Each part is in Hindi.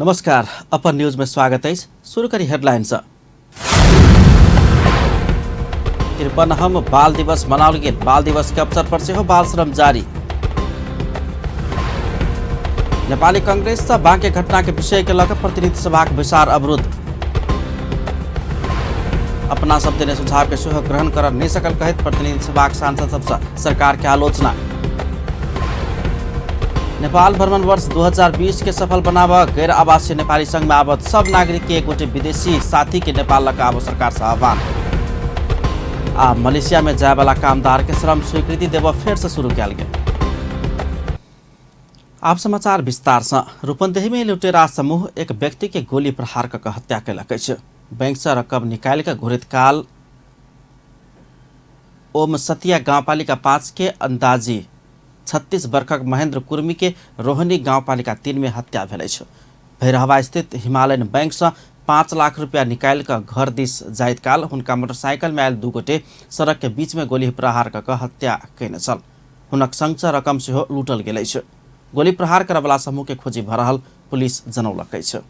नमस्कार, अपन न्यूज में स्वागत है। शुरू करी हेडलाइंस। 53वां बाल दिवस मनाओल गेल। बाल दिवस के अवसर पर से हो बाल श्रम जारी। नेपाली कांग्रेस से बाँके घटना के विषय के लकर प्रतिनिधि सभा के विचार अवरुद्ध। अपना सब देने सुझाव के सेहो ग्रहण कर नहीं सकल कहित प्रतिनिधि सभा के सांसद सबसे सरकार के आलोचना। नेपाल भ्रमण वर्ष 2020 के सफल बनावा गैर आवासीय नेपाली संघ में आबद्ध सब नागरिक के एक विदेशी साथी के नेपाल लगाव सरकार से आह्वान। मलेशिया में जाए वाला कामदार के श्रम स्वीकृति देव फिर से शुरू किया गया। आप समाचार विस्तार से। रूपन्देही में लुटेरा समूह एक व्यक्ति के गोली प्रहार कर हत्या कलक। बैंक से रकम निकाल कर घुरित काल ओम सतिया गाउँपालिका 5 के अंदाजी 36 वर्षक महेन्द्र कुर्मी के रोहनी गाउँपालिका 3 में हत्या भेल। भैरहवा स्थित हिमालयन बैंक से 5 लाख रुपया निकाल कर घर दिस जाइत काल हुनका मोटरसाइकिल में आयल 2 गोटे सड़क के बीच में गोली प्रहार कर हत्या कयने छल। हुनक संग से रकम सेहो लूटल गेल। गोली प्रहार करवला समूह के खोजी भ रहल पुलिस जनौलक।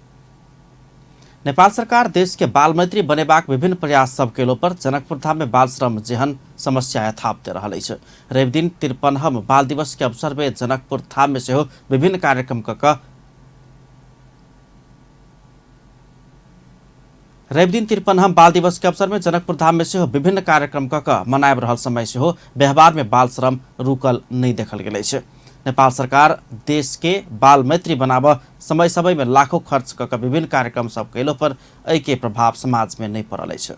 नेपाल सरकार देश के बाल मैत्री बनेबाक विभिन्न प्रयास सब केलो पर जनकपुर धाम में बाल श्रम जेहन समस्या यथावत दे रहल अछि। रवि दिन 53वां बाल दिवस के अवसर में जनकपुर धाम में सेहो विभिन्न कार्यक्रम मनायब रहल समय सेहो व्यवहार में बाल श्रम रुकल नहीं देखल गेल अछि। नेपाल सरकार देश के बाल मैत्री बनाव समय समय में लाखों खर्च कर विभिन्न कार्यक्रम सब कैलो पर एहि के प्रभाव समाज में नहीं पड़ल अछि।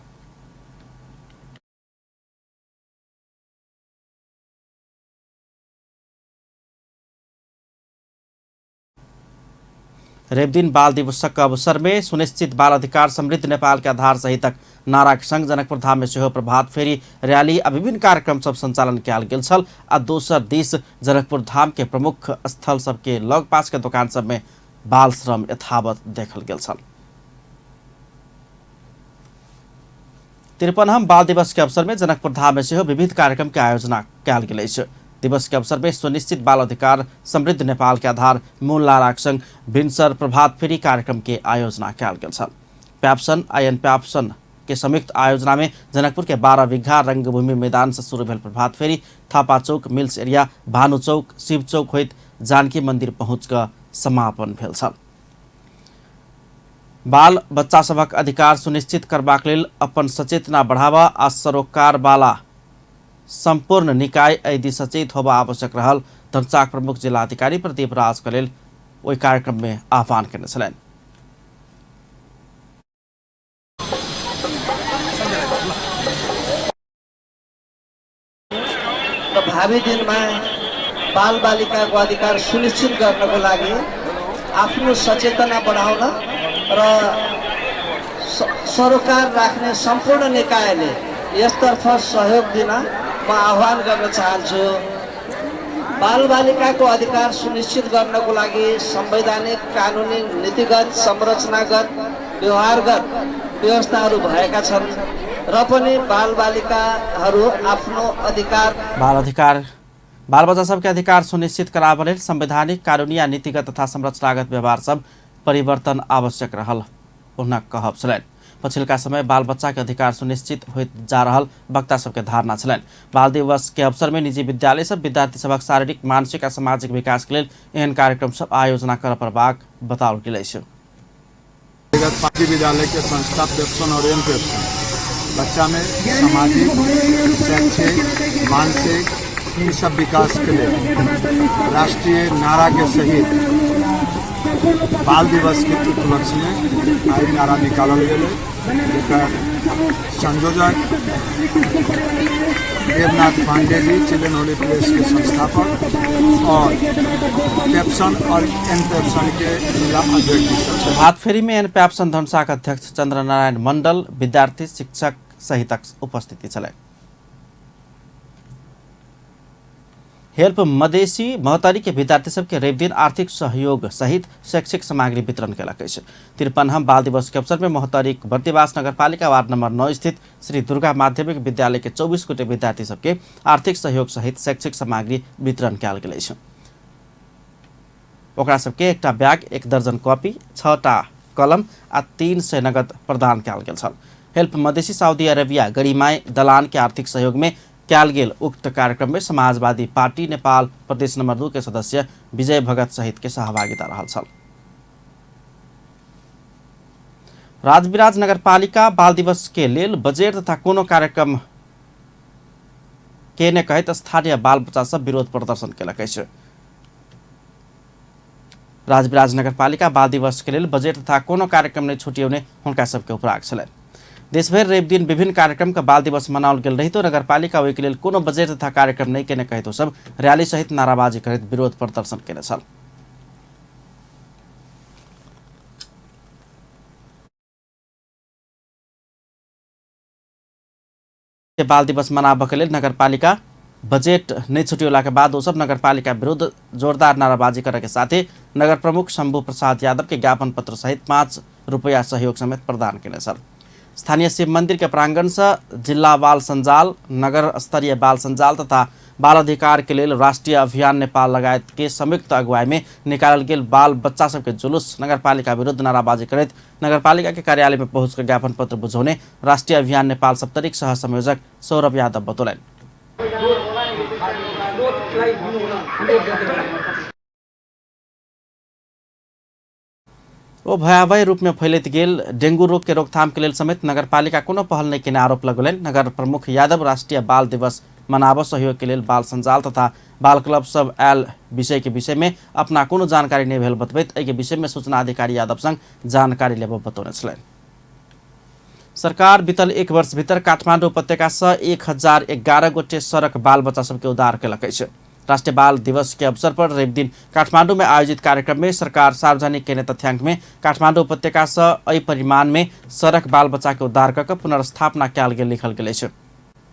रवि दिन बाल दिवस के अवसर में सुनिश्चित बाल अधिकार समृद्ध नेपाल के आधार सहितक नारा के संग जनकपुर धाम में सेहो प्रभात फेरी रैली आ विभिन्न कार्यक्रम सब संचालन कयल गेल छल। आ दोसर दिस जनकपुर धाम के प्रमुख स्थल सब के लग पास के दुकान सब में बाल श्रम यथावत देखल गेल छल। 53वां बाल दिवस के अवसर में जनकपुर धाम में सेहो विविध कार्यक्रम के आयोजना कयल गेल अछि। दिवस के अवसर में सुनिश्चित बाल अधिकार समृद्ध नेपाल के आधार मूल नारा के संग भिनसर प्रभात फेरी कार्यक्रम के आयोजना कयल गेल छल। प्याप्सन आयन प्याप्सन के संयुक्त आयोजना में जनकपुर के 12 बीघा रंगभूमि मैदान से शुरू भेल प्रभात फेरी थापा चौक, मिल्स एरिया, भानु चौक, शिव चौक होइत जानकी मंदिर पहुंच कर समापन भेल छल। बाल बच्चा सबक अधिकार सुनिश्चित करबाक लेल अपन सचेतना बढ़ावा आ सरोकार वाला संपूर्ण निकाय यदि सचेत होबा आवश्यक रहल धनसाक प्रमुख जिला अधिकारी प्रदीप राज कलेल ओहि कार्यक्रम में आह्वान करने छलनि। भावी दिनमा बाल बालिकाको अधिकार सुनिश्चित गर्नको लागि आफ्नो सचेतना बढाउन र सरोकार राख्ने सम्पूर्ण निकायले यसतर्फ सहयोग दिन म आह्वान गर्न चाहन्छु। बाल बालिकाको अधिकार सुनिश्चित गर्नको लागि संवैधानिक, कानुनी, नीतिगत, संरचनागत, व्यवहारगत व्यवस्थाहरू भएका छन् र पनि बाल बालिकाहरू आफ्नो बाल बच्चा सबके अधिकार सुनिश्चित कराबा लेल संवैधानिक, कानूनी या नीतिगत तथा संरचनागत व्यवहार सब परिवर्तन आवश्यक रहल उन्हें कहब छलनि। पछिल्का समय बाल बच्चा के अधिकार सुनिश्चित होइत जा रहल वक्ता सबके धारणा छलनि। बाल दिवस के अवसर में निजी विद्यालय सब विद्यार्थी सबक शारीरिक, मानसिक आ सामाजिक विकास के लेल एहन कार्यक्रम सब आयोजना कर परबाक बताओल गेल अछि। पार्टी विद्यालय के संस्था पेप्सन और एन पेप्सन बच्चा में सामाजिक, शैक्षिक, मानसिक इन सब विकास के लिए राष्ट्रीय नारा के सहित बाल दिवस के उपलक्ष्य में आई नारा निकालल गेल। संयोजक Debnath Pandey ji, children holy place के संस्थापक और पेप्सन और एन पेप्सन के जिला अध्यक्ष। प्रभात फेरी में एन पेप्सन धनसाक अध्यक्ष चंद्र नारायण मंडल, विद्यार्थी, शिक्षक सहित उपस्थिति छलै। हेल्प मधेसी महतारी के विद्यार्थी सबके रवि दिन आर्थिक सहयोग सहित शैक्षिक सामग्री वितरण कयलक अछि। 53वां बाल दिवस के अवसर में महतारी बर्दिवास नगरपालिका वार्ड नंबर 9 स्थित श्री दुर्गा माध्यमिक विद्यालय के 24 गोटे विद्यार्थी सबके आर्थिक सहयोग सहित शैक्षिक सामग्री वितरण कयल गेल अछि। ओकरा सबके 1टा बैग, 1 दर्जन कॉपी, 6टा कलम आ 300 नगद प्रदान कयल गेल छल। हेल्प मधेसी साउदी अरेबिया गरिमाई दलान के आर्थिक सहयोग में कयल गेल उक्त कार्यक्रम में समाजवादी पार्टी नेपाल प्रदेश नंबर 2 के सदस्य विजय भगत सहित के सहभागिता रहल छल। राजविराज नगरपालिका बाल दिवस के लेल बजेट तथा कोनो कार्यक्रम के ने कहत स्थानीय बाल बच्चा सब विरोध प्रदर्शन केलक अछि। राजविराज नगरपालिका बाल दिवस के लेल बजेट तथा कोनो कार्यक्रम नहीं छुटियौने हुनका सबके उपराग छलैन। देशभर रवि दिन विभिन्न कार्यक्रम का बाल दिवस मनाओल गेल रहितो नगरपालिका ओहि के लेल कोनो बजेट तथा कार्यक्रम नहीं केने कहितो सब रैली सहित नाराबाजी करैत विरोध प्रदर्शन केने छल। बाल दिवस मनाबक लेल नगरपालिका बजेट नहीं छुटियोला के बाद वो सब नगरपालिका विरुद्ध जोरदार नाराबाजी करे के साथ ही नगर प्रमुख शंभू प्रसाद यादव के ज्ञापन पत्र सहित 5 रुपया सहयोग समेत प्रदान केने छल। स्थानीय शिव मंदिर के प्रांगण से जिला बाल संजाल, नगर स्तरीय बाल संजाल तथा बाल अधिकार के लिए राष्ट्रीय अभियान नेपाल लगायत के संयुक्त अगुवाई में निकालल गेल बाल बच्चा सबके जुलूस नगरपालिका विरुद्ध नाराबाजी करैत नगरपालिका के कार्यालय में पहुंचकर ज्ञापन पत्र बुझौने राष्ट्रीय अभियान नेपाल सप्तरिक सह संयोजक सौरभ यादव बतौलन। ओ भयावह रूप में फैलत गेल डेंगू रोग के रोकथाम के लेल समेत नगरपालिका कोनो पहल नहीं केने आरोप लगौलन। नगर प्रमुख यादव राष्ट्रीय बाल दिवस मनाबो सहयोग के लेल बाल संजाल तथा बाल क्लब सब आयल विषय में अपना कोनो जानकारी नहीं भेल बतबैत एहि विषय में सूचना अधिकारी यादव संग जानकारी लेबो बतौने छलैन। सरकार बीतल 1 वर्ष भीतर काठमाडौँ उपत्यका से 1011 गोटे सड़क बाल बच्चा सबके उद्धार केलक अछि। राष्ट्रीय बाल दिवस के अवसर पर रवि दिन काठमाडौँ में आयोजित कार्यक्रम में सरकार सार्वजनिक केने तथ्याङ्क में काठमाडौँ उपत्यका से अई परिमाण में सड़क बाल बच्चा के उद्धार कऽ पुनर्स्थापना कयल गेल लिखल गेल अछि।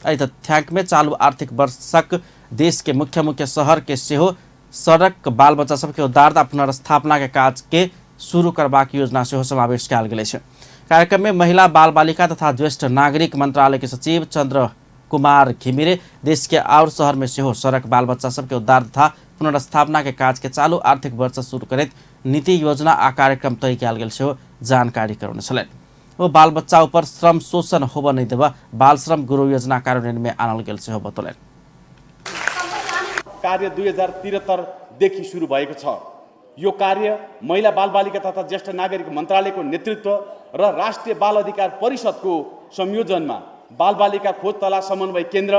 एहि तथ्याङ्क में चालू आर्थिक वर्षक देश के मुख्य शहर के सेहो सड़क बाल बच्चा सबके उद्धार आ पुनर्स्थापना के काज के शुरू करबाक योजना सेहो समावेश कयल गेल अछि। कार्यक्रम में महिला बाल बालिका तथा ज्येष्ठ नागरिक मंत्रालय के सचिव चंद्र कुमार घिमिरे देश के और शहर में सेहो सड़क बाल बच्चा सबके उद्धार तथा पुनर्स्थापना के काज के चालू आर्थिक वर्ष शुरू करैत नीति योजना आ कार्यक्रम तय कयल गेल सेहो जानकारी करौने छलैन। वो बाल बच्चा ऊपर श्रम शोषण होबऽ नहीं देबा बाल श्रम गुरु योजना कार्यान्वयन में आनल गेल सेहो बतौलैन। कार्य 2073 देखि शुरू भएको छ। यो कार्य महिला बाल बालिका तथा ज्येष्ठ नागरिक मन्त्रालयको नेतृत्व र राष्ट्रिय बाल अधिकार परिषदको संयोजनमा बाल बालिका खोज तलास समन्वय केन्द्र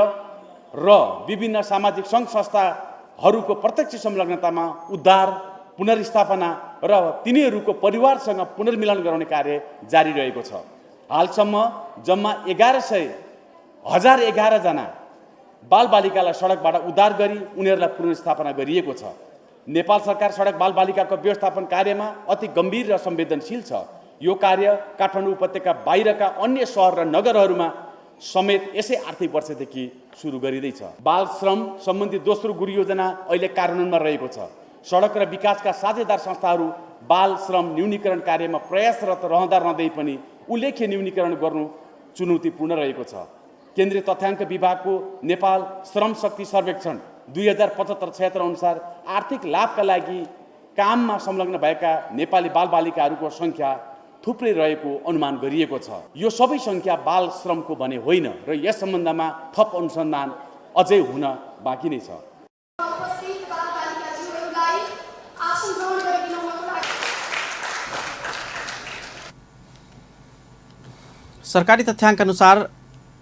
र विभिन्न सामाजिक सङ्घ संस्थाहरूको प्रत्यक्ष संलग्नतामा उद्धार, पुनर्स्थापना र तिनीहरूको परिवारसँग पुनर्मिलन गराउने कार्य जारी रहेको छ। हालसम्म जम्मा 1011 जना बाल बालिकालाई सडकबाट उद्धार गरी उनीहरूलाई पुनर्स्थापना गरिएको छ। नेपाल सरकार सडक बाल बालिकाको व्यवस्थापन कार्यमा अति गम्भीर र संवेदनशील छ। यो कार्य काठमाडौँ उपत्यका बाहिरका अन्य शहर र नगरहरूमा समेत यसै आर्थिक वर्षदेखि सुरु गरिँदैछ। बाल श्रम सम्बन्धी दोस्रो गुरु योजना अहिले कार्यान्वयनमा रहेको छ। सडक र विकासका साझेदार संस्थाहरू बाल श्रम न्यूनीकरण कार्यमा प्रयासरत रहँदै पनि उल्लेख्य न्यूनीकरण गर्नु चुनौतीपूर्ण रहेको छ। केन्द्रीय तथ्याङ्क विभागको नेपाल श्रम शक्ति सर्वेक्षण 2075-76 अनुसार आर्थिक लाभका लागि काममा संलग्न भएका नेपाली बालबालिकाहरूको सङ्ख्या थुप्रै रहेको अनुमान गरिएको छ। यो सबै सङ्ख्या बाल श्रमको भने होइन र यस सम्बन्धमा थप अनुसन्धान अझै हुन बाँकी नै छ। सरकारी तथ्याङ्क अनुसार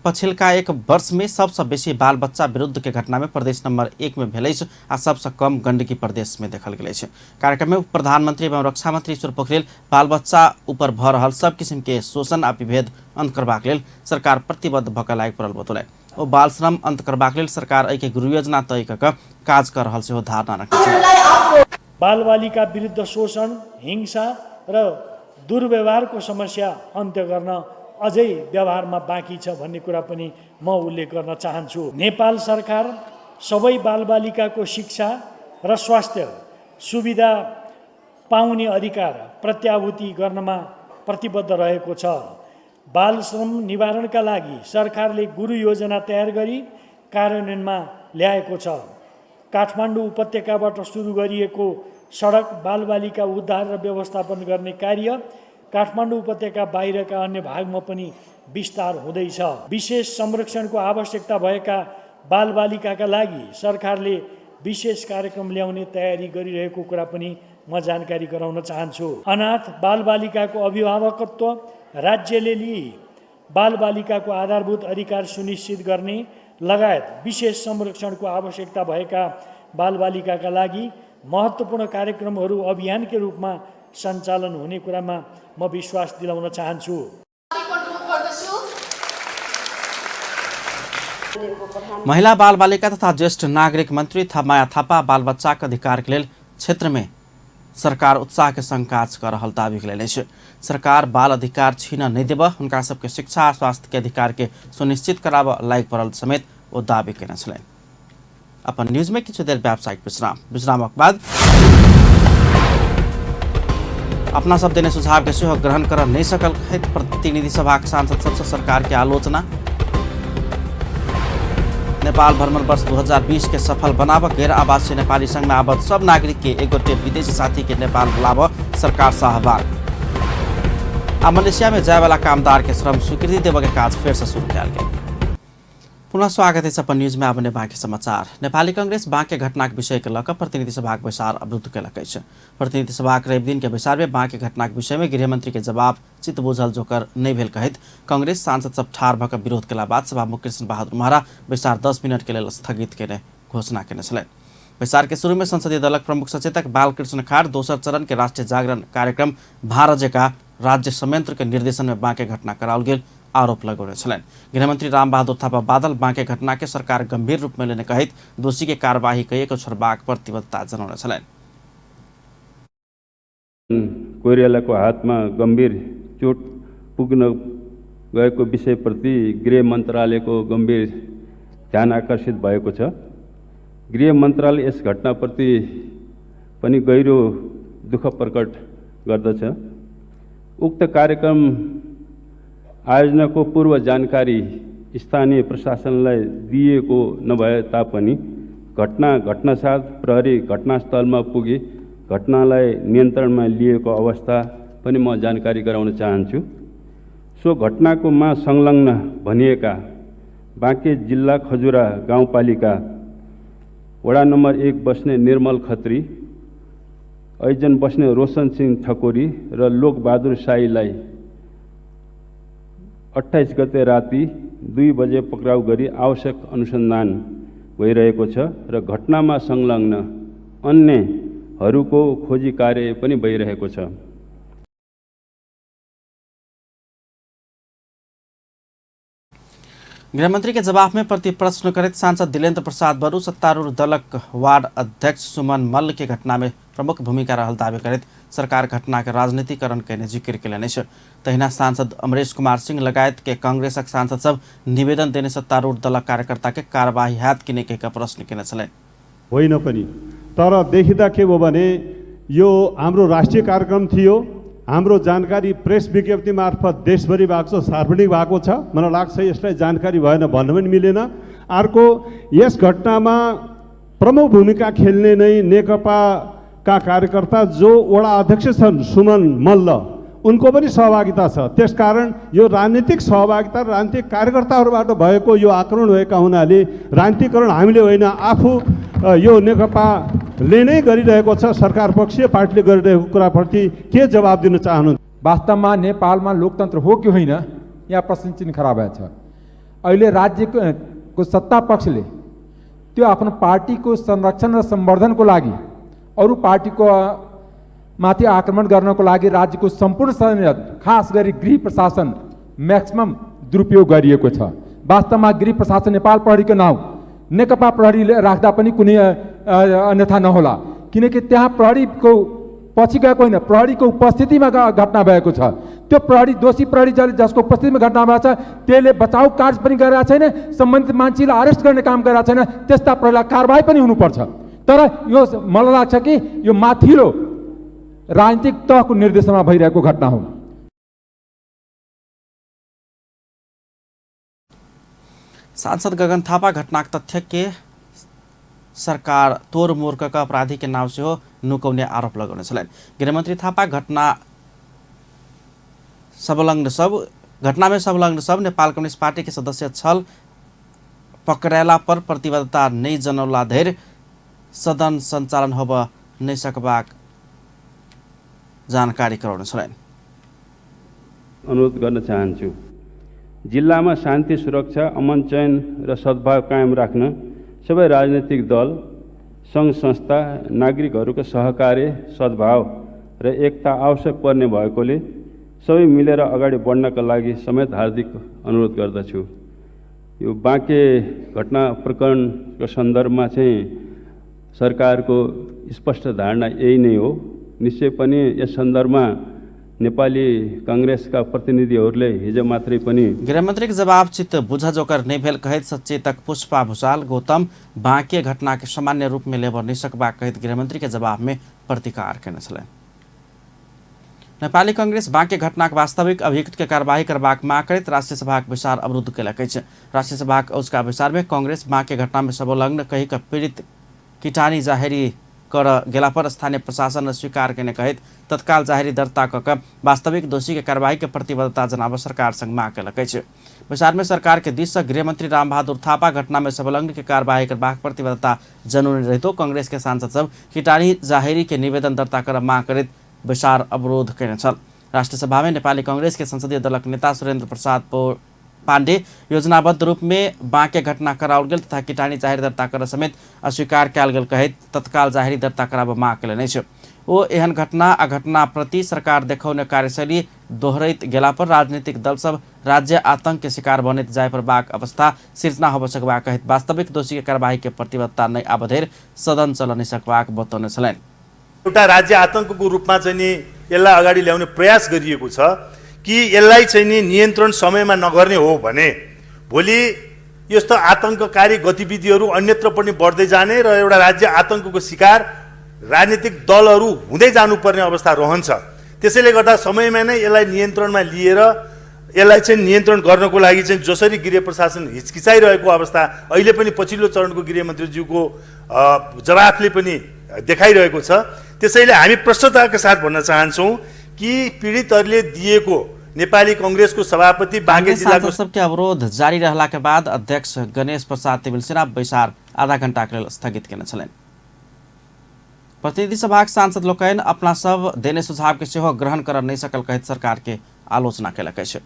पछिल्का 1 वर्ष में सबसे बेसी बाल बच्चा विरुद्ध के घटना में प्रदेश नंबर 1 में भेल आ सबसे कम गंडकी प्रदेश में देखल गेल। कार्यक्रम में प्रधानमंत्री एवं रक्षा मंत्री ईश्वर पोखरेल बाल बच्चा ऊपर भ रहल सब किसिम के शोषण आ विभेद अंत करबाक लेल सरकार प्रतिबद्ध भऽ लायक पड़ल बतौलनि। ओ बाल श्रम अंत करबाक लेल सरकार एहि के गुरु योजना तय कऽ काज कर रहल सेहो धारणा रखने। बाल बालिका विरुद्ध शोषण, हिंसा र दुर्व्यवहारको समस्या अन्त्य गर्न अझै व्यवहारमा बाँकी छ भन्ने कुरा पनि म उल्लेख गर्न चाहन्छु। नेपाल सरकार सबै बालबालिकाको शिक्षा र स्वास्थ्य सुविधा पाउने अधिकार प्रत्याभूति गर्नमा प्रतिबद्ध रहेको छ। बाल श्रम निवारणका लागि सरकारले गुरु योजना तयार गरी कार्यान्वयनमा ल्याएको छ। काठमाडौँ उपत्यकाबाट सुरु गरिएको सडक बालबालिका उद्धार र व्यवस्थापन गर्ने कार्य काठमाडौँ उपत्यका बाहिरका अन्य भागमा पनि विस्तार हुँदैछ। विशेष संरक्षणको आवश्यकता भएका बालबालिकाका लागि सरकारले विशेष कार्यक्रम ल्याउने तयारी गरिरहेको कुरा पनि म जानकारी गराउन चाहन्छु। अनाथ बालबालिकाको अभिभावकत्व राज्यले लिई बालबालिकाको आधारभूत अधिकार सुनिश्चित गर्ने लगायत विशेष संरक्षणको आवश्यकता भएका बालबालिकाका लागि महत्त्वपूर्ण कार्यक्रमहरू अभियानकै रूपमा सञ्चालन हुने कुरामा म विश्वास दिलाउन चाहन्छु। महिला बालबालिका तथा ज्येष्ठ नागरिक मंत्री थपमाया थापा बालबच्चाक अधिकारके लेल क्षेत्रमे सरकार उत्साह के संग काज कर रहल दावी कयलनि छै। सरकार बाल अधिकार छीन नहीं देब, हुनका सबके शिक्षा आ स्वास्थ्य के अधिकार के सुनिश्चित कराब लागि पड़ल समेत ओ दावी केने छलनि। अपन न्यूज में किछु देर व्यावसायिक विश्रामक बाद अपना सब देने सुझाव के सेहो ग्रहण कर नहीं सकल प्रतिनिधि सभा के सांसद सबसे सरकार के आलोचना। नेपाल भ्रमण वर्ष 2020 के सफल बनाव, गैर आवासीय नेपाली संघ में आबद्ध सब नागरिक के एक गोटे विदेशी साथी के नेपाल बुलाव, सरकार सहभाग। आ मलेशिया में जाए वाला कामदार के श्रम स्वीकृति देव के काज फिर से शुरू किया गया। पुनः स्वागत है अपन न्यूज में। आबने बाँकी समाचार। नेपाली कांग्रेस बाँके घटना के विषय के लक प्रतिनिधि सभा के बैसार अवरुद्ध केलक अछि। प्रतिनिधि सभा के रवि दिन के बैसार में बाँके घटना के विषय में गृहमंत्री के जवाब चित्त बुझल जोकर नहीं भेल कहत कांग्रेस सांसद सब ठार भक विरोध केला बाद सभामुख कृष्ण बहादुर महरा बैसार 10 मिनट के लिए स्थगित केने घोषणा केने छलनि। बैसार के शुरू में संसदीय दलक प्रमुख सचेतक बालकृष्ण खाड़ दोसर चरण के राष्ट्रीय जागरण कार्यक्रम भारजेका राज्य संयंत्र के निर्देशन में बाँके घटना कराओल गेल आरोप लगौने छलनि। गृहमंत्री रामबहादुर थापा बादल बाँके घटना के सरकार गंभीर रूप में लेने कहित दोषी के कार्यवाही कैएको छोड्बाक प्रतिबद्धता जनाउने छलनि। कोइरालाको हातमा गंभीर चोट पुग्न गएको विषयप्रति गृह मन्त्रालयको गंभीर ध्यान आकर्षित भएको छ। गृह मन्त्रालय यस घटनाप्रति पनि गहिरो दुःख प्रकट गर्दछ। उक्त कार्यक्रम आयोजनाको पूर्व जानकारी स्थानीय प्रशासनलाई दिएको नभए तापनि घटना घटनासाथ प्रहरी घटनास्थलमा पुगी घटनालाई नियन्त्रणमा लिएको अवस्था पनि म जानकारी गराउन चाहन्छु। सो घटनाको मा संलग्न भनिएका बाँके जिल्ला खजुरा गाउँपालिका वडा नम्बर 1 बस्ने निर्मल खत्री, ऐजन बस्ने रोशन सिंह ठकुरी र लोकबहादुर साईलाई 28 गते राति 2 बजे पक्राउ गरी आवश्यक अनुसन्धान भइरहेको छ र घटनामा संलग्न अन्यहरूको खोजी कार्य पनि भइरहेको छ। गृहमंत्री के जवाब में प्रति प्रश्न करित सांसद दिलेन्द्र प्रसाद बरू सत्तारूढ़ दलक वार्ड अध्यक्ष सुमन मल्ल के घटना में प्रमुख भूमिका रहल दावी करित सरकार घटना के राजनीतिकरण करने जिक्र केलनि छ। तहिना सांसद अमरेश कुमार सिंह लगायत के कांग्रेसक सांसद सब निवेदन देने सत्तारूढ़ दलक कार्यकर्ता के कार्यवाही हात किने के प्रश्न केने छलनि। होइन पनि तर देखिदा के भयो भने यो हाम्रो राष्ट्रिय कार्यक्रम थियो। हाम्रो जानकारी प्रेस विज्ञप्ति मार्फत देशभरि भएको छ, सार्वजनिक भएको छ। मलाई लाग्छ यसलाई जानकारी भएन भन्न पनि मिलेन। अर्को यस घटनामा प्रमुख भूमिका खेल्ने नै नेकपाका कार्यकर्ता जो वडा अध्यक्ष छन् सुमन मल्ल, उनको पनि सहभागिता छ। त्यसकारण यो राजनीतिक सहभागिता राजनीतिक कार्यकर्ताहरूबाट भएको यो आक्रमण भएका हुनाले राजनीतिकरण हामीले होइन, आफू यो नेकपाले नै गरिरहेको छ। सरकार पक्षीय पार्टीले गरिरहेको कुराप्रति के जवाब दिन चाहनुहुन्छ? वास्तवमा नेपालमा लोकतन्त्र हो कि होइन यहाँ प्रश्न चिन्ह खडा भएको छ। अहिले राज्यको सत्ता पक्षले त्यो आफ्नो पार्टीको संरक्षण र सम्वर्धनको लागि अरू पार्टीको माथि आक्रमण गर्नको लागि राज्यको सम्पूर्ण संयन्त्र खास गरी गृह प्रशासन म्याक्सिमम दुरुपयोग गरिएको छ। वास्तवमा गृह प्रशासन नेपाल प्रहरीको नाउँ नेकपा प्रहरीले राख्दा पनि कुनै अन्यथा नहोला, किनकि त्यहाँ प्रहरीको पछि गएको होइन, प्रहरीको उपस्थितिमा घटना भएको छ। त्यो प्रहरी दोषी प्रहरी जसको उपस्थितिमा घटना भएको छ त्यसले बचाउ कार्य पनि गरेका छैन, सम्बन्धित मान्छेलाई अरेस्ट गर्ने काम गरेका छैन। त्यस्ता प्रहरीलाई कारबाही पनि हुनुपर्छ। तर यो मलाई लाग्छ कि यो माथिल्लो राजनीतिक तहको निर्देशनमा भइरहेको घटना हो। सांसद गगन थापा घटना तथ्य के सरकार तोड़ मोर्का का अपराधी के नाम से हो नुकाउने आरोप लगाउने छन्। गृहमन्त्री थापा घटनामा संलग्न सब नेपाल कम्युनिस्ट पार्टी के सदस्य छल पकड़ेला पर प्रतिबद्धता नहीं जनौला धेर सदन सञ्चालन होब नै सकबाक जानकारी गराउन छन्। अनुरोध गर्न चाहन्छु, जिल्लामा शान्ति सुरक्षा अमन चयन र सद्भाव कायम राख्न सबै राजनैतिक दल सङ्घ संस्था नागरिकहरूको सहकार्य सद्भाव र एकता आवश्यक पर्ने भएकोले सबै मिलेर अगाडि बढ्नका लागि समेत हार्दिक अनुरोध गर्दछु। यो बाँके घटना प्रकरणको सन्दर्भमा चाहिँ सरकारको स्पष्ट धारणा यही नै हो। निश्चय पनि यस सन्दर्भमा नेपाली कांग्रेसका प्रतिनिधिहरूले हिजो मात्रै पनि गृहमन्त्रीको जवाब चित्त बुझाजोकर नहीं भेल कहित सचेतक पुष्पा भूषाल गौतम बाँके घटना के सामान्य रूप में लेबर नहीं सकबा कहित गृहमंत्री के जवाब में प्रतिकार करने छले। नेपाली कांग्रेस बाँके घटना वास्तविक अभियुक्त के कार्यवाही करबाक माग करैत राष्ट्रिय सभा विचार अवरुद्ध केलक अछि। राष्ट्रिय सभा उसका विचार में कांग्रेस बाँके घटना में संलग्न कही का पीड़ित किटानी जाहेरी कर गेला पर स्थानीय प्रशासन स्वीकार करने कहित तत्काल जाहेरी दर्ता कऽ वास्तविक दोषी के कार्यवाही के प्रतिबद्धता जनाब सरकार संग माग केलक अछि। विचार में सरकार के दिश से गृहमंत्री रामबहादुर थापा घटना में संलग्न के कार्यवाही करबाक प्रतिबद्धता जनाउने रहितो कांग्रेस के सांसद सब किटानी जाहेरी के निवेदन दर्ता कर माग करैत विचार अवरोध कयने छल। राष्ट्रिय सभा में नेपाली कांग्रेस के संसदीय दलक नेता सुरेन्द्र प्रसाद पाण्डे योजनाबद्ध रूप में बाँके घटना कराओल गेल तथा किटानी जाहेरी दर्ता कर समेत अस्वीकार कयल गेल कहित तत्काल जाहेरी दर्ता कराब माग केलनि अछि। ओ एहन घटना आ घटना प्रति सरकार देखाउने कार्यशैली दोहरैत गेला पर राजनीतिक दल सब राज्य आतंक के शिकार बनैत जाय पर बाक अवस्था सिर्जना हो सकबा कहित वास्तविक दोषी के कार्यवाही के प्रतिबद्धता नै आबधेर सदन चलन सकबाक बताउने छलन्। एउटा राज्य आतंकको रूपमा चाहिँ नि यसलाई अगाडि ल्याउने प्रयास गरिएको छ कि यसलाई चाहिँ नि नियन्त्रण समयमा नगर्ने हो भने भोलि यस्तो आतंककारी गतिविधिहरू अन्यत्र पनि बढ्दै जाने र एउटा राज्य आतंकको शिकार राजनीतिक दलहरू हुँदै जानुपर्ने अवस्था रहन्छ। त्यसैले गर्दा समयमा नै यसलाई नियन्त्रणमा लिएर यसलाई चाहिँ नियन्त्रण गर्नको लागि चाहिँ जसरी गृह प्रशासन हिचकिचाइरहेको अवस्था अहिले पनि पछिल्लो चरणको गृहमन्त्रीज्यूको जवाफले पनि देखाइरहेको छ। त्यसैले हामी प्रष्टताका साथ भन्न चाहन्छौँ कि पीडितहरूले दिएको नेपाली कांग्रेसको सभापति बाँके जिल्लाको सबके अवरोध जारी रहला के बाद अध्यक्ष गणेश प्रसाद तिमिलसिन्हा बैसार आधा घण्टा के लेल स्थगित केने छलनि। प्रतिनिधि सभाक सांसद लोकनि अपना सब देने सुझाव के सेहो ग्रहण कर नहीं सकल कहित सरकार के आलोचना केलक अछि।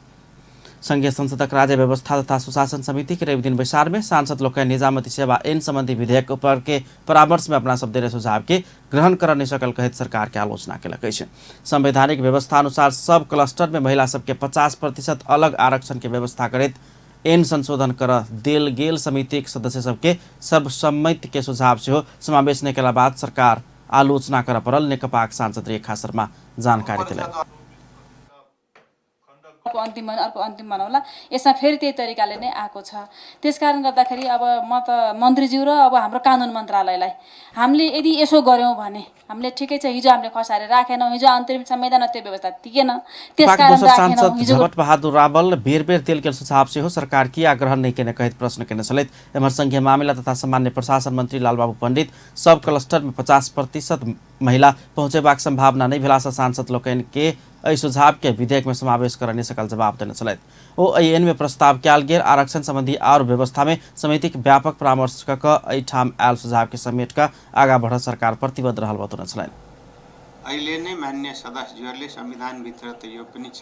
संघीय संसदक राज्य व्यवस्था तथा सुशासन समिति के रवि दिन बैसार में सांसद लोकनि निजामती सेवा ऐन संबंधी विधेयक ऊपर के परामर्श में अपना सब देने सुझाव के ग्रहण कर नहीं सकल कहित सरकार के आलोचना केलक अछि। संवैधानिक व्यवस्था अनुसार सब क्लस्टर में महिला सबके 50% अलग आरक्षण के व्यवस्था करैत ऐन संशोधन कर देल गेल समिति के सदस्य सबके सर्वसम्मति के सुझाव सेहो समावेश नहीं केला बाद सरकार आलोचना कर परल नेकपा सांसद रेखा शर्मा जानकारी दिले। अर्को अन्तिम भनौँला यसमा फेरि त्यही तरिकाले नै आएको छ। त्यसकारण गर्दाखेरि अब म त मन्त्रीज्यू र अब हाम्रो कानुन मन्त्रालयलाई हामीले यदि यसो गर्यौँ भने हामीले ठिकै छ, हिजो हामीले खसाएर राखेनौँ, हिजो अन्तरिम संविधान त्यो व्यवस्था थिएन, त्यसकारण राखेनौँ। हिजो झमट बहादुर रावल बेर बेर तेल के सुझाव से हो सरकार किया ग्रहण नहीं केने कहित प्रश्न केने छलैत। एमहर संघीय मामिला तथा सामान्य प्रशासन मंत्री लालबाबू पंडित सब क्लस्टर में 50% महिला पहुंचेबाक संभावना नहीं भेला से सांसद लोकनि के एहि सुझाव के विधेयक में समावेश कर नहीं सकल जवाब देने छलैत। ओ ऐन में प्रस्ताव कयल गेल आरक्षण संबंधी और व्यवस्था में समिति के व्यापक परामर्श क एहि ठाम आयल सुझाव के समेट का आगा बढ़ सरकार प्रतिबद्ध रहल बताउन छलैन। अहिले नै मान्य सदस्यहरूले संविधान भित्र त यो पनि छ,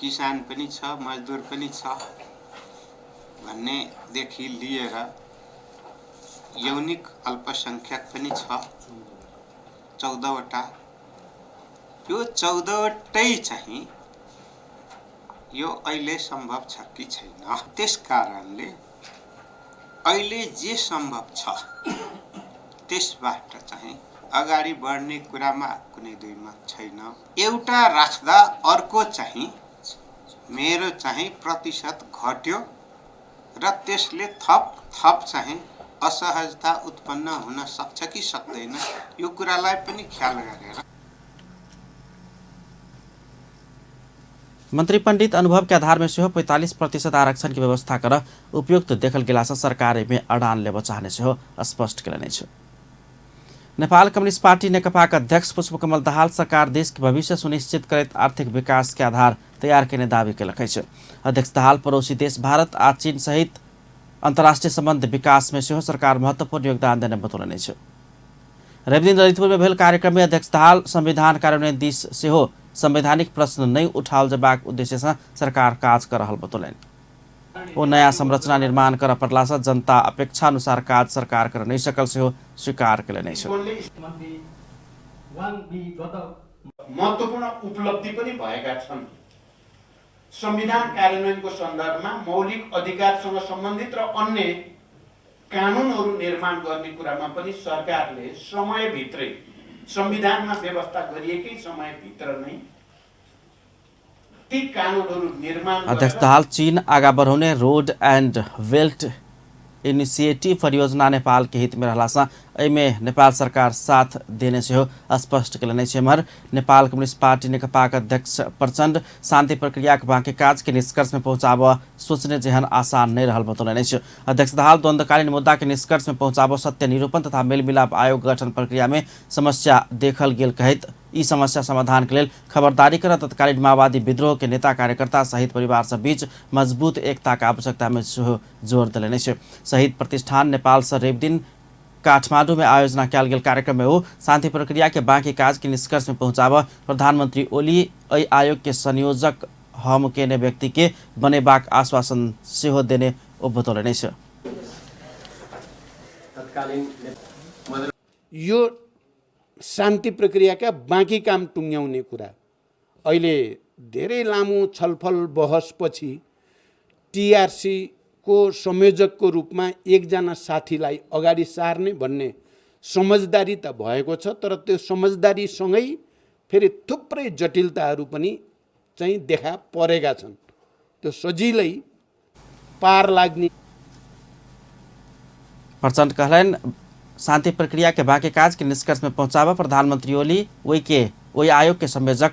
किसान पनि छ, मजदुर पनि छ भन्ने देखि लिएर यौनिक अल्पसंख्यक पनि छ 14 वटा। यो 14 वटै चाहिँ यो अहिले सम्भव छ कि छैन। त्यसकारणले अहिले जे सम्भव छ त्यसबाट चाहिँ अगाडि बढ्ने कुरामा कुनै दुई मत छैन। एउटा राख्दा अर्को चाहिँ मेरो चाहिँ प्रतिशत घट्यो र त्यसले थप चाहिँ असहजता उत्पन्न हुन सक्छ कि सक्दैन यो कुरालाई पनि ख्याल गरेर मंत्री पंडित अनुभव के आधार में सेहो 45% आरक्षण की व्यवस्था कर उपयुक्त देखल गेला से सरकार में अडान लेब चाहने सेहो स्पष्ट केलनि छ। नेपाल कम्युनिस्ट पार्टी नेकपाका अध्यक्ष पुष्पकमल दाहाल सरकार देश के भविष्य सुनिश्चित करत आर्थिक विकास के आधार तैयार करने दावी केलकै छ। अध्यक्ष दाहाल पड़ोसी देश भारत आ चीन सहित अंतर्राष्ट्रीय संबंध विकास में सेहो सरकार महत्वपूर्ण योगदान देने बतौलने छ। रवि दिन ललितपुर में भेल कार्यक्रम में अध्यक्ष दाहाल संविधान कार्यान्वयन दिस सेहो संवैधानिक प्रश्न नहीं उठाओल जबाक उद्देश्य से सरकार काज कर रहल बतौलनि। वो नया संरचना निर्माण कर परला से जनता अपेक्षा अनुसार काज सरकार कर नहीं सकल से स्वीकार केलनि छ। महत्त्वपूर्ण उपलब्धि पनि भएका छन्। संविधान कार्यान्वयनको सन्दर्भमा मौलिक अधिकारसँग सम्बन्धित र अन्य कानुनहरू निर्माण गर्ने कुरामा पनि सरकारले समयभित्रै संविधानमा व्यवस्था गरिएकै समयभित्र नै ती कानुनहरू निर्माण। अध्यक्ष दाहाल चीन आगा बढ़ाउने रोड एंड बेल्ट इनिशिएटिव परियोजना नेपाल के हित में रहला से एमे नेपाल सरकार साथ देने से हो स्पष्ट केलनि छ। एम्हर नेपाल कम्युनिस्ट पार्टी नेकपाका अध्यक्ष प्रचण्ड शान्ति प्रक्रिया के बाँकी काज के निष्कर्ष में पहुंचाब सोचने जेहन आसान नहीं रहल बतौलनि छ। अध्यक्ष दाहाल द्वंद्वकालीन मुद्दा के निष्कर्ष में पहुंचाब सत्य निरूपण तथा मेलमिलाप आयोग गठन प्रक्रिया में समस्या देखल गेल कहत ई समस्या समाधान के लिए खबरदारी कर तत्कालीन माओवादी विद्रोह के नेता कार्यकर्ता सहित परिवार सब बीच मजबूत एकता का आवश्यकता में जोर दिलनि छ। शहीद प्रतिष्ठान नेपाल से रवि दिन काठमांडू में आयोजना किया गेल कार्यक्रम में वो शांति प्रक्रिया के बाँकी काज के निष्कर्ष में पहुंचाब प्रधानमंत्री ओली एहि आयोग के संयोजक हम केने व्यक्ति के बनेबाक आश्वासन सेहो देने ओ बतौलनि छ। यो शान्ति प्रक्रियाका बाँकी काम टुङ्ग्याउने कुरा अहिले धेरै लामो छलफल बहसपछि टीआरसी को संयोजकको रूपमा एकजना साथीलाई अगाडि सार्ने भन्ने समझदारी त भएको छ, तर त्यो समझदारीसँगै फेरि थुप्रै जटिलताहरू पनि चाहिँ देखा परेका छन्। त्यो सजिलै पार लाग्ने। प्रचण्ड कहलन शांति प्रक्रिया के बाँकी काज के निष्कर्ष में पहुंचावा प्रधानमंत्री ओली वही आयोग के संयोजक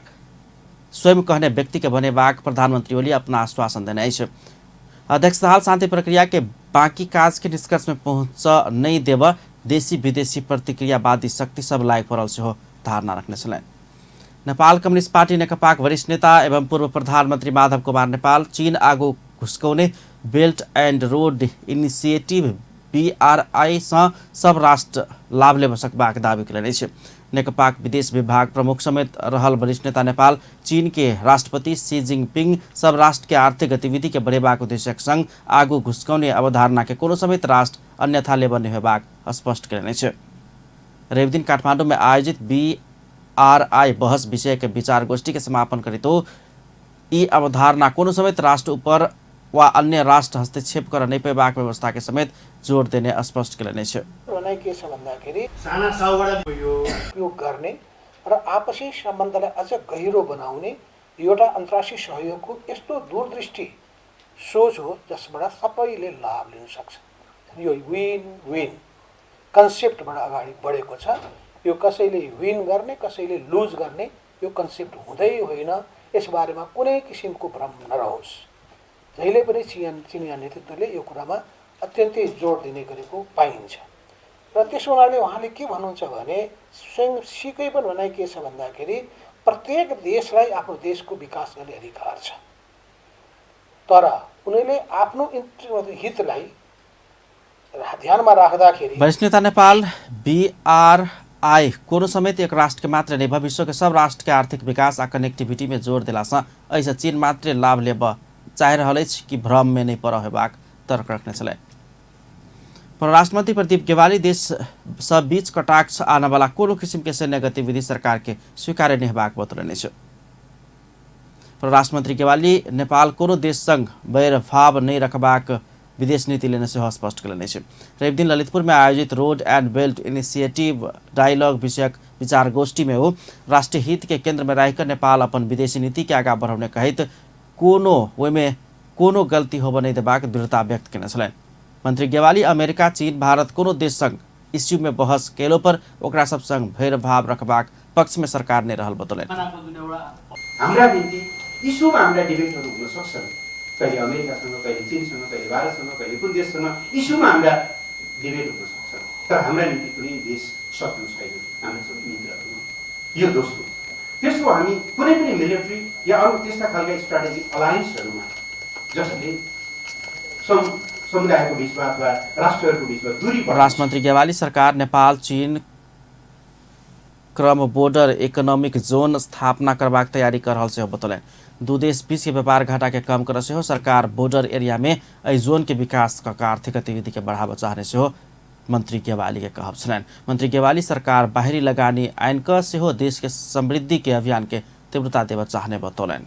स्वयं कहने व्यक्ति के बनेबाक प्रधानमंत्री ओली अपना आश्वासन देने छ। अध्यक्ष दाहाल शांति प्रक्रिया के बाँकी काज के निष्कर्ष में पहुंच नहीं देव देशी विदेशी प्रतिक्रियावादी शक्ति सब लायक पड़ल से हो धारणा रखने छन्। नेपाल कम्युनिस्ट पार्टी नेकपाक वरिष्ठ नेता एवं पूर्व प्रधानमंत्री माधव कुमार नेपाल चीन आगो घुस्काउने belt and road initiative BRI सब राष्ट्र लाभ ले सकबाक दावी केलनि छ। नेकपाक विदेश विभाग प्रमुख समेत रहल वरिष्ठ नेता नेपाल चीन के राष्ट्रपति शी जिनपिंग सब राष्ट्र के आर्थिक गतिविधि के बढ़ेबाक उद्देश्यक संग आगू घुस्काउने अवधारणा के कोनो समेत राष्ट्र अन्यथा लेबन्ने हेबाक स्पष्ट केलनि छ। रवि दिन काठमाडौँ में आयोजित BRI बहस विषय के विचार गोष्ठी के समापन करी तो यी अवधारणा कोनो समेत राष्ट्र ऊपर वा अन्य राष्ट्र हस्तक्षेप कर नहीं पेबाक व्यवस्था के समेत जोड़ देने स्पष्ट केलनि छ। के छ भन्दाखेरि साना साउबाट उपयोग गर्ने र आपसी सम्बन्धलाई अझ गहिरो बनाउने एउटा अन्तर्राष्ट्रिय सहयोगको यस्तो दूरदृष्टि सोच हो जसबाट सबैले लाभ लिन सक्छ। यो विन विन कन्सेप्टबाट अगाडि बढेको छ। यो कसैले विन गर्ने कसैले लुज गर्ने यो कन्सेप्ट हुँदै होइन। यसबारेमा कुनै किसिमको भ्रम नरहोस्। जहिले पनि चिनिया नेतृत्वले यो कुरामा अत्यन्तै जोड दिने गरेको पाइन्छ र त्यसो हुनाले उहाँले के भन्नुहुन्छ भने स्वयं सिकै पनि भनाइ के छ भन्दाखेरि प्रत्येक देशलाई आफ्नो देशको विकास गर्ने अधिकार छ, तर उनीहरूले आफ्नो हितलाई ध्यानमा राख्दाखेरि वरिष्ठ नेता नेपाल BRI कोनो समेत एक राष्ट्र के मात्र नहीं भविष्य के सब राष्ट्र के आर्थिक विकास आ कनेक्टिविटी में जोड़ दिला ऐसा चीन मात्र लाभ लेब चाहे रहल कि भ्रम में नहीं पड़ हेबाक तर्क रखने चले। परराष्ट्र मंत्री प्रदीप गेवाली देश सब बीच कटाक्ष आने वाला कोनो किसिम के सैन्य गतिविधि सरकार के स्वीकार्य नहीं हेबाक बतौलनि छ। परराष्ट्र मंत्री गेवाली नेपाल कोनो देश संग वैरभाव नहीं रखबाक विदेश नीति लेने से स्पष्ट केलनि छ। रवि दिन ललितपुर में आयोजित road and belt initiative dialogue विषयक विचार गोष्ठी में हो राष्ट्रीय हित के केंद्र में रहकर नेपाल अपन विदेशी नीति के आगा बढ़ाउने कहित कोनो गलती होब नहीं देबाक दृढ़ता व्यक्त केने छलनि। मंत्री गेवाली अमेरिका चीन भारत कोनो देश संग इश्यू में बहस केलो पर ओकरा सब संग भेदभाव रखबाक पक्ष में सरकार ने रहल बतौलनि। हाम्रा नीति इश्यूमा हाम्रा डिबेटहरू हुन सक्छन्, कहिले अमेरिकासँग कहिले चीनसँग कहिले भारतसँग कहिले कुन देशसँग इश्यूमा हाम्रा डिबेट हुन सक्छ। तर हाम्रा निम्ति कुनै देश शत्रु छैन, हाम्रो सबै मित्रहरू हो। यो दोस्रो, तेस्रो हामी कुनै पनि मिलिट्री या अरू त्यस्ता खालका स्ट्राटेजिक अलायन्सहरूमा जसले समुदायको बिचमा अथवा राष्ट्रहरूको बिचमा दूरी परराष्ट्र मन्त्री गेवाली सरकार नेपाल चीन क्रम बोर्डर इकोनॉमिक जोन स्थापना करबाक तैयारी कर रहल से बतौलन। दू देश बीच के व्यापार घाटा के कम करे से हो सरकार बॉर्डर एरिया में एहि जोन के विकास का आर्थिक गतिविधि के बढ़ावा चाहने से हो मंत्री गेवाली के कहब छलन। मंत्री गेवाली सरकार बाहरी लगानी आइन क से हो देश के समृद्धि के अभियान के तीव्रता देव चाहने बतौलन।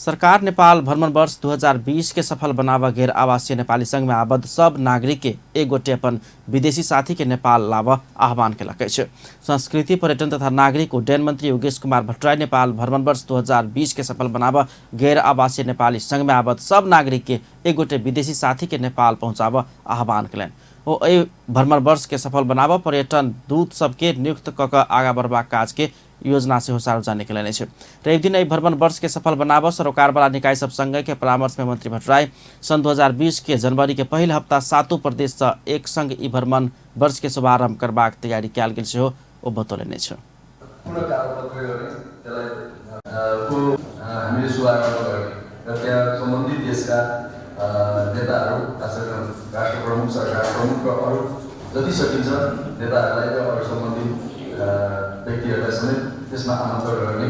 सरकार नेपाल भ्रमण वर्ष 2020 के सफल बनावा गैर आवासीय नेपाली संघ में आबद्ध सब नागरिक के एक गोटे अपन विदेशी साथी के नेपाल लावा आह्वान केलकै छ। संस्कृति पर्यटन तथा नागरिक उड्डयन मंत्री योगेश कुमार भट्टराई नेपाल भ्रमण वर्ष 2020 के सफल बनावा गैर आवासीय नेपाली संघ में आबद्ध सब नागरिक के एक गोटे विदेशी साथी के नेपाल पहुंचावा आह्वान कलन। ओ भ्रमण वर्ष के सफल बनावा पर्यटन दूत सबके नियुक्त कक आगा बढ़बाक काज के योजना से हो सार्वजनिक लेने छ। र एक दिन भ्रमण वर्ष के सफल बनावा सरोकारवाला निकाय सब संघ के परामर्श में मंत्री भट्टराई सन 2020 के जनवरी के पहिल हप्ता 7 प्रदेश से एक संघ ई भ्रमण वर्ष के शुभारंभ करबाक तैयारी कयल गेल से हो ओ बतौलने छ। नेताहरू राष्ट्र प्रमुख सरकार प्रमुख र अरू जति सकिन्छ नेताहरूलाई र अरू सम्बन्धित व्यक्तिहरूलाई समेत त्यसमा आमन्त्रण गर्ने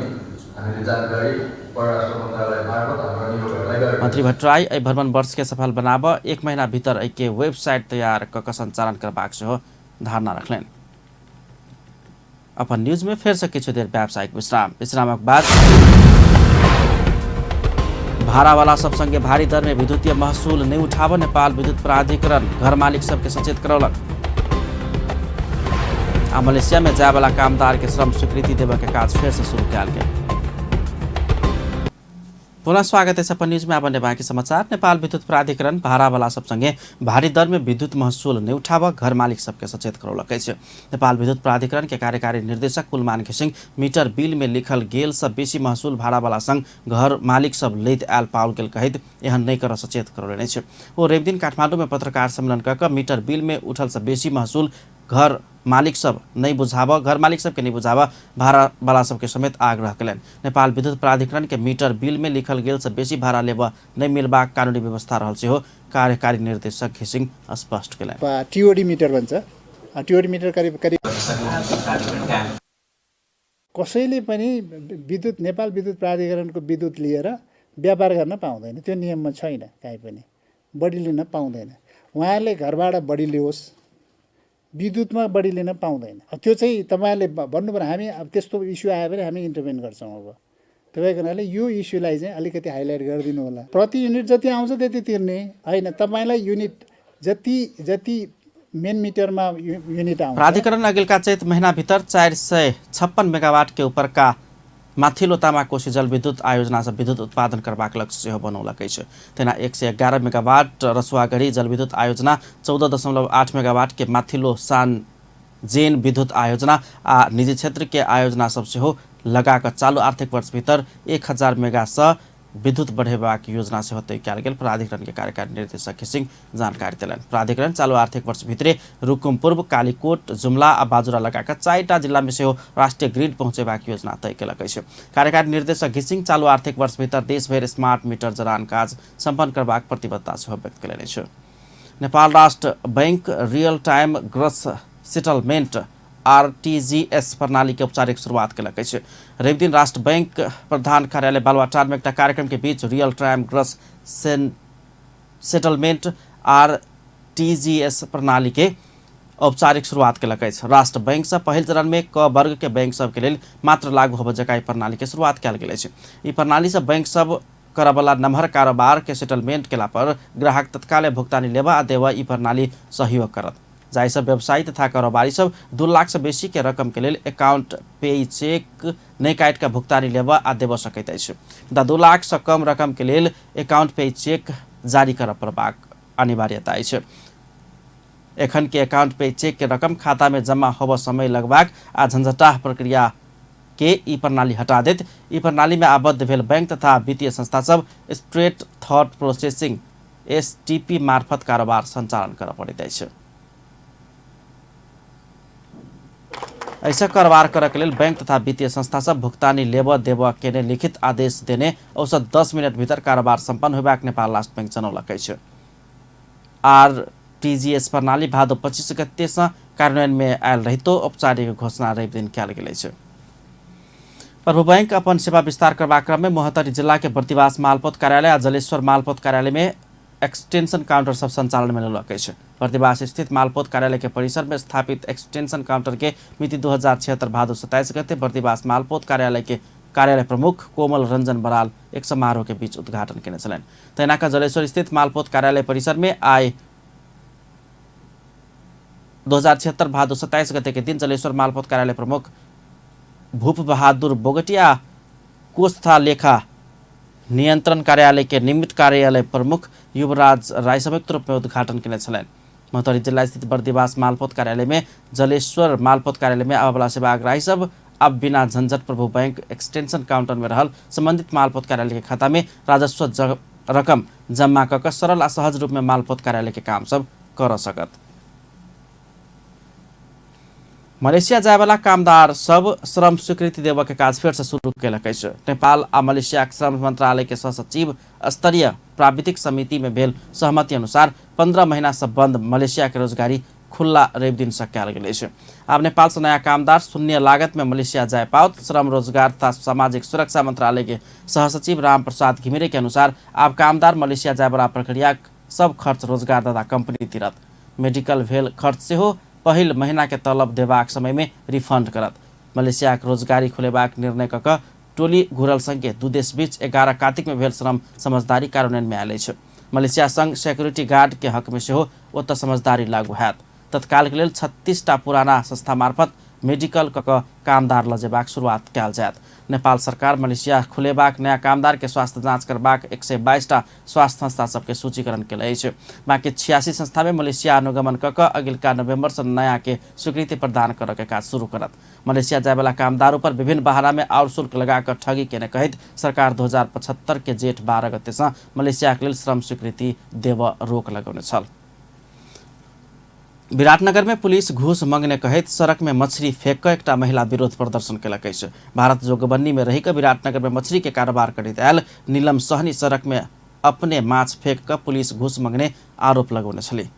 हामीले जानकारी परराष्ट्र मन्त्रालय मार्फत हाम्रा नियोगहरूलाई गरेका छौँ। मंत्री भट्टराई भ्रमण वर्ष के सफल बनावा एक महीना भीतर के वेबसाइट तैयार क संचालन करबाक से हो धारणा रखलें। अपन न्यूज में फिर से किछु देर व्यावसायिक विश्रामक बाद भाड़ावाला सब संगे भारी दर में विद्युतीय महसूल नहीं उठाव नेपाल विद्युत प्राधिकरण घर मालिक सबके सचेत करौलक। आ मलेशिया में जाए वाला कामदार के श्रम स्वीकृति देवे के काज फिर से शुरू कयल गेल। पुनः स्वागत है अपन न्यूज में। अब बाँकी समाचार। नेपाल विद्युत प्राधिकरण भाड़ावाला सब संगे भारी दर में विद्युत महसूल नहीं उठाव घर मालिक सबके सचेत करौलक। नेपाल विद्युत प्राधिकरण के कार्यकारी निर्देशक कुलमान घिसिङ मीटर बिल में लिखल गेल सब बेसी महसूल भाड़ावाला संग घर मालिक सब लैत आयल पाओल गेल कहित एहन नहीं कर सचेत करौलने छ। वो रेव दिन काठमाडौँ में पत्रकार सम्मेलन कर मीटर बिल में उठल सब बेसी महसूल घर मालिक सब नहीं बुझाव घर मालिक सबके नहीं बुझाव भाड़ा वाला सबके समेत आग्रह कलन। नेपाल विद्युत प्राधिकरण के मीटर बिल में लिखल गेल से बेसी भाड़ा लेब नहीं मिलबाक कानूनी व्यवस्था रहल से हो कार्यकारी निर्देशक घिसिङ स्पष्ट कलन। टीओडी मीटर भन्छ। टीओडी मीटर करिब कसैले पनि विद्युत नेपाल विद्युत प्राधिकरणको विद्युत लिएर व्यापार गर्न पाउँदैन। त्यो नियममा छैन, कहीँ पनि बढी लिन पाउँदैन। उहाँले घरबाट बढी लियोस्, विद्युतमा बढी लिन पाउँदैन। त्यो चाहिँ तपाईँहरूले भन्नु पर्यो। हामी अब त्यस्तो इस्यु आयो भने हामी इन्टरभेन गर्छौँ। अब तपाईँको हुनाले यो इस्युलाई चाहिँ अलिकति हाइलाइट गरिदिनु होला। प्रति युनिट जति आउँछ त्यति तिर्ने होइन। तपाईँलाई युनिट जति मेन मीटरमा युनिट आउँछ। प्राधिकरण अगिल्का चैत महीना भीतर 456 मेगावाट के ऊपर का माथिल्लो तामाकोशी जलविद्युत आयोजना से विद्युत उत्पादन करबाक लक्ष्य से बनौलकै छ। तेना 111 मेगावाट रसुवागढी जलविद्युत आयोजना, 14.8 मेगावाट के माथिल्लो सानजेन विद्युत आयोजना आ निजी क्षेत्र के आयोजना सबसे हो लगाकर चालू आर्थिक वर्ष भीतर 1000 मेगा से विद्युत बढ़ेबाक योजना से होते कयल गेल प्राधिकरण के कार्यकारी निर्देशक घिसिङ जानकारी दिलन। प्राधिकरण चालू आर्थिक वर्ष भित्रे रुकुम पूर्व, कालीकोट, जुम्ला आ बाजुरा लगाकर 4टा जिल्ला में से हो राष्ट्रीय ग्रिड पहुंचेबाक योजना तय केलकै छ। कार्यकारी निर्देशक घिसिङ चालू आर्थिक वर्ष भीतर देशभर स्मार्ट मीटर जरान काज सम्पन्न करबाक प्रतिबद्धता से व्यक्त कयलनि छ। नेपाल राष्ट्र bank real time gross settlement RTGS प्रणाली के औपचारिक शुरुआत केलकै छ। रवि दिन राष्ट्र बैंक प्रधान कार्यालय बालुवाटार में एक कार्यक्रम के बीच real time gross settlement RTGS प्रणाली के औपचारिक शुरुआत केलकै छ। राष्ट्र बैंक से पहल चरण में क वर्ग के बैंक सब के लिए मात्र लागू होबे जकाई प्रणाली के शुरुआत कयल गेल छै। ई प्रणाली से बैंक सब करवाला नम्हर कारोबार के सेटलमेंट केला पर ग्राहक तत्काल भुगतानी लेवा आ देवा ई प्रणाली सहयोग करत। जाहि सब व्यवसायी तथा कारोबारी सब 2 लाख से बेसी के रकम के लिए अकाउंट पे चेक नहीं काट का भुगतानी लेवा आ देव सकैत अछि। 2 लाख से कम रकम के लिए अकाउंट पे चेक जारी कर पड़बाक अनिवार्यता अछि। एखन के अकाउंट पे चेक के रकम खाता में जमा होब समय लगबाक आ झंझटाह प्रक्रिया के ई प्रणाली हटा देत। ई प्रणाली में आबद्ध भेल बैंक तथा वित्तीय संस्था सब स्ट्रेट थॉट प्रोसेसिंग STP मार्फत कारोबार संचालन कर पड़ैत अछि। ऐसा कारोबार करके लेल बैंक तथा वित्तीय संस्था सब भुगतानी लेब देब के लिखित आदेश देने औसत 10 मिनट भीतर कारोबार सम्पन्न होबाक नेपाल राष्ट्र बैंक जनौलकै छ। आरटीजीएस प्रणाली भादो 25 गतेसँ कार्यान्वयनमे आयल रहितो औपचारिक घोषणा रवि दिन कयल गेल छै। प्रभु बैंक अपन सेवा विस्तार करबाक क्रम में मोहतरी जिला के बर्दिवास मालपोत कार्यालय आ जलेश्वर मालपोत कार्यालय में एक्सटेंशन काउंटर सब संचालन में लगे छै। बर्दिवास स्थित मालपोत कार्यालय के परिसर में स्थापित एक्सटेंशन काउंटर के मिति 2076 भादो 27 गते बर्दिवास मालपोत कार्यालय के कार्यालय प्रमुख कोमल रंजन बराल एक समारोह के बीच उद्घाटन किए छलैन। तैनाका जलेश्वर स्थित मालपोत कार्यालय परिसर में आए 2076 भादो 27 गते के दिन जलेश्वर मालपोत कार्यालय प्रमुख भूप बहादुर बोगटिया कोष तथा लेखा नियंत्रण कार्यालय के निमित्त कार्यालय प्रमुख युवराज राय संयुक्त रूप में उद्घाटन किए छलैन। मोहतरी जिला स्थित बर्दिवास मालपोत कार्यालय में जलेश्वर मालपोत कार्यालय में आवावाला सेवाग्राही सब अब बिना झंझट प्रभु बैंक एक्सटेंशन काउंटर में रहल संबंधित मालपोत कार्यालय के खाता में राजस्व रकम जमा कऽ सरल आ सहज रूप में मालपोत कार्यालय के काम सब कर सकत। मलेशिया जायवाला कामदार सब श्रम स्वीकृति देव के काज फेर से शुरू केलकै छै। नेपाल आ मलेशिया श्रम मंत्रालय के सहसचिव स्तरीय प्राविधिक समिति में भेल सहमति अनुसार 15 महीना से बंद मलेशिया के रोजगारी खुला रवि दिन से कयल गेल छै। आब नेपाल से नया कामदार शून्य लागत में मलेशिया जाय पाओत। श्रम रोजगार तथा सामाजिक सुरक्षा मंत्रालय के सहसचिव राम प्रसाद घिमिरे के अनुसार आब कामदार मलेशिया जायवाला प्रक्रिया सब खर्च रोजगारदाता कंपनी तिरत। मेडिकल भेल खर्च से हो पहिल महीना के तलब देबाक समय में रिफंड करत। मलेशिया के रोजगारी खुलेबाक निर्णय कऽ टोली घुरल संघ के दू देश बीच 11 कार्तिक में भेल श्रम समझदारी कार्यान्वयन में आयल छै। मलेशिया संघ सिक्योरिटी गार्ड के हक में सेहो ओतऽ समझदारी लागू हैत। तत्काल के लेल 36टा पुराना संस्था मार्फत मेडिकल कऽ कामदार लजेबाक शुरुआत कयल जायत। नेपाल सरकार मलेशिया खुलेबाक नया कामदार के स्वास्थ्य जांच करबाक 122टा स्वास्थ्य संस्था सबके सूचीकरण कयल अछि। बाकी 86 संस्था में मलेशिया अनुगमन कऽ अगिलका नवंबर से नया के स्वीकृति प्रदान करऽ के काज शुरू करत। मलेशिया जायवाला कामदारों पर विभिन्न बहाना में और शुल्क लगा कर ठगी केने कहैत सरकार 2075 के जेठ 12 गते से मलेशिया के लेल श्रम स्वीकृति देव रोक लगौने छल। विराटनगर में पुलिस घूस मांगने कहैत सड़क में मछली फेंक कर एक महिला विरोध प्रदर्शन केलकै छै। भारत जोगबन्नी में रही विराटनगर में मछली के कारोबार करैत आयल नीलम सहनी सड़क में अपने माछ फेंक कर पुलिस घूस मांगने आरोप लगौने छली।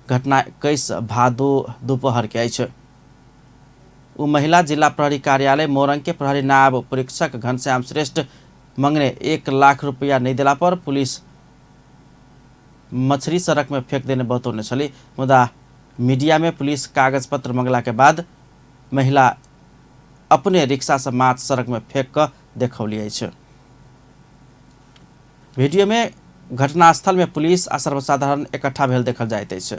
घटना 21 भादो दोपहर के अछि। उ महिला जिला प्रहरी कार्यालय मोरंग के प्रहरी नायब परीक्षक घनश्याम श्रेष्ठ मांगने 1 लाख रुपया नहीं दिला पर पुलिस मछली सड़क में फेंक देने बतौने छली। मुदा मीडिया में पुलिस कागज पत्र मंगला के बाद महिला अपने रिक्शा से माछ सड़क में फेंक कर देखौली छै। वीडियो में घटनास्थल में पुलिस आ सर्वसाधारण इकट्ठा भेल देखल जाइत अछि।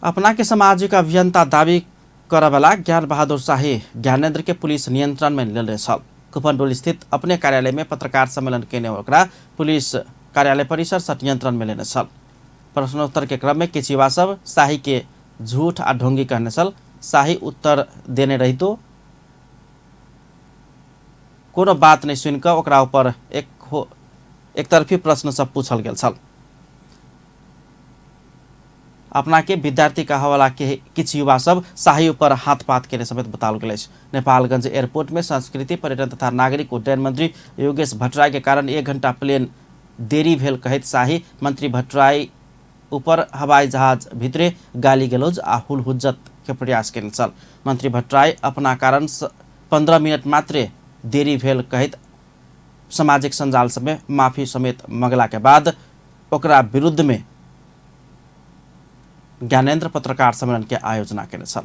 अपना के सामाजिक अभियंता दावी करवाला ज्ञान बहादुर शाही ज्ञानेन्द्र के पुलिस नियंत्रण में लेले छल। कुपनडोल स्थित अपने कार्यालय में पत्रकार सम्मेलन केने ओकरा पुलिस कार्यालय परिसर से नियंत्रण में लेने छल। प्रश्नोत्तर के क्रम में किछ युवा सब शाही के झूठ आ ढोंगी कहने छल। शाही उत्तर देने रही तो कोनो बात नहीं सुन कर ओकरा ऊपर एक तरफी प्रश्न सब पूछल गेल छल। अपना के विद्यार्थी का हवाला के किछ युवा सब शाही ऊपर हाथ पात के समेत बताओल गेल। नेपालगंज एयरपोर्ट में संस्कृति पर्यटन तथा नागरिक उड्डयन मंत्री योगेश भट्टराई के कारण 1 घंटा प्लेन देरी भेल कहैत शाही मंत्री भट्टराई ऊपर हवाई जहाज भितरे गाली गलौज आ हुलहुज्जत के प्रयास केने छल। मंत्री भट्टराई अपना कारण 15 मिनट मात्रे देरी भेल कहैत सामाजिक संजाल सब में माफी समेत मंगला के बाद ओकरा विरुद्ध में ज्ञानेन्द्र पत्रकार सम्मेलन के आयोजना केने छल।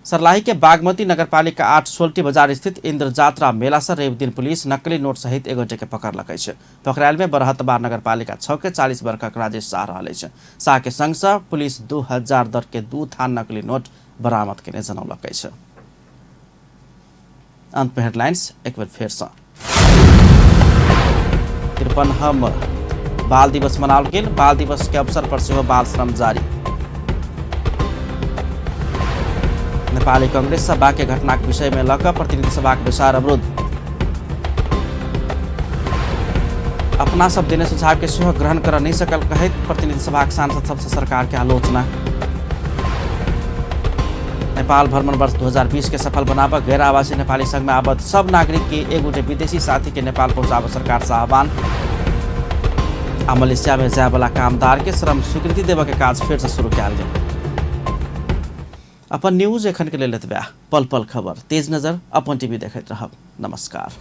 सर्लाही के बागमती नगरपालिका 8 सोल्टी बाजार स्थित इंद्र जात्रा मेला से रवि दिन पुलिस नकली नोट सहित 1 गोटे के पकड़लकै छै। पकड़ायल में बरहतबार नगरपालिका 6 के 40 वर्षक राजेश शाह रहल छै। शाह के संग से पुलिस 2000 दर के 2 थान नकली नोट बरामद केने जनौलकै छै। अंत में हेडलाइंस एक बार फिर से। 53वां बाल दिवस मनाओल गेल। बाल दिवस के अवसर पर सेहो बाल श्रम जारी। नेपाली कांग्रेस सभा के घटना के विषय में लऽ कऽ प्रतिनिधि सभा के बैसार अवरुद्ध। अपना सब देने सुझाव के सेहो ग्रहण कर नहीं सकल कहत प्रतिनिधि सभा के सांसद सबसे सरकार के आलोचना। नेपाल भ्रमण वर्ष 2020 के सफल बनाव गैर आवासीय नेपाली संघ में आबद्ध सब नागरिक के एगोटे विदेशी साथी के नेपाल पहुंचाव सरकार से आह्वान। आ मलेशिया में जाए वाला कामदार के श्रम स्वीकृति देव के काज फिर से शुरू किया गया। अपन न्यूज एखन के लेल एतबे। पल पल खबर तेज नजर अपन टीवी देखैत रहब। नमस्कार।